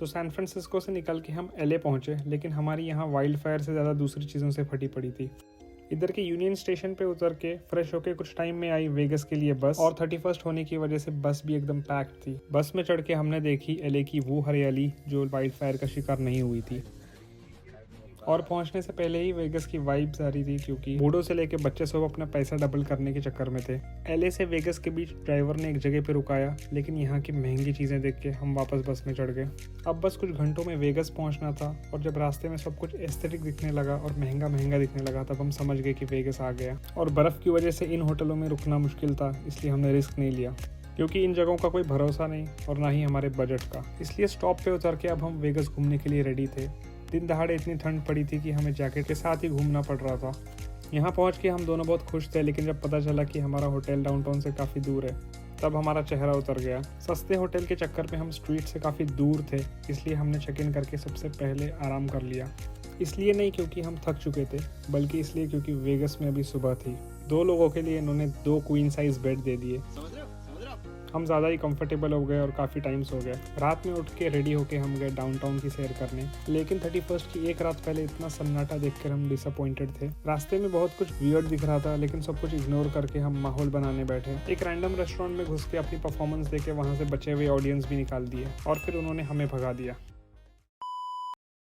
तो San Francisco से निकल के हम एलए पहुंचे, लेकिन हमारी यहाँ वाइल्ड फायर से ज़्यादा दूसरी चीज़ों से फटी पड़ी थी। इधर के यूनियन स्टेशन पे उतर के फ्रेश होके कुछ टाइम में आई वेगस के लिए बस, और 31st होने की वजह से बस भी एकदम पैक्ड थी। बस में चढ़ के हमने देखी एलए की वो हरियाली जो वाइल्ड फायर का शिकार नहीं हुई थी। और पहुंचने से पहले ही वेगस की वाइब्स आ रही थी, क्योंकि बूढ़ों से लेके बच्चे सब अपना पैसा डबल करने के चक्कर में थे। एलए से वेगस के बीच ड्राइवर ने एक जगह पे रुकाया, लेकिन यहाँ की महंगी चीज़ें देख के हम वापस बस में चढ़ गए। अब बस कुछ घंटों में वेगस पहुँचना था, और जब रास्ते में सब कुछ एस्थेटिक दिखने लगा और महंगा महंगा दिखने लगा, तब हम समझ गए कि वेगस आ गया। और बर्फ़ की वजह से इन होटलों में रुकना मुश्किल था, इसलिए हमने रिस्क नहीं लिया, क्योंकि इन जगहों का कोई भरोसा नहीं और ना ही हमारे बजट का। इसलिए स्टॉप पे उतर के अब हम वेगस घूमने के लिए रेडी थे। दिन दहाड़े इतनी ठंड पड़ी थी कि हमें जैकेट के साथ ही घूमना पड़ रहा था। यहाँ पहुँच के हम दोनों बहुत खुश थे, लेकिन जब पता चला कि हमारा होटल डाउनटाउन से काफ़ी दूर है, तब हमारा चेहरा उतर गया। सस्ते होटल के चक्कर में हम स्ट्रीट से काफ़ी दूर थे, इसलिए हमने चेक इन करके सबसे पहले आराम कर लिया। इसलिए नहीं क्योंकि हम थक चुके थे, बल्कि इसलिए क्योंकि वेगस में अभी सुबह थी। 2 लोगों के लिए इन्होंने 2 क्वीन साइज बेड दे दिए। हम ज़्यादा ही कंफर्टेबल हो गए और काफ़ी टाइम्स हो गया। रात में उठ के रेडी होके हम गए डाउनटाउन की सैर करने, लेकिन 31st की एक रात पहले इतना सन्नाटा देखकर हम डिसअपॉइंटेड थे। रास्ते में बहुत कुछ वियर्ड दिख रहा था, लेकिन सब कुछ इग्नोर करके हम माहौल बनाने बैठे। एक रैंडम रेस्टोरेंट में घुस के अपनी परफॉर्मेंस देके वहाँ से बचे हुए ऑडियंस भी निकाल दिए, और फिर उन्होंने हमें भगा दिया।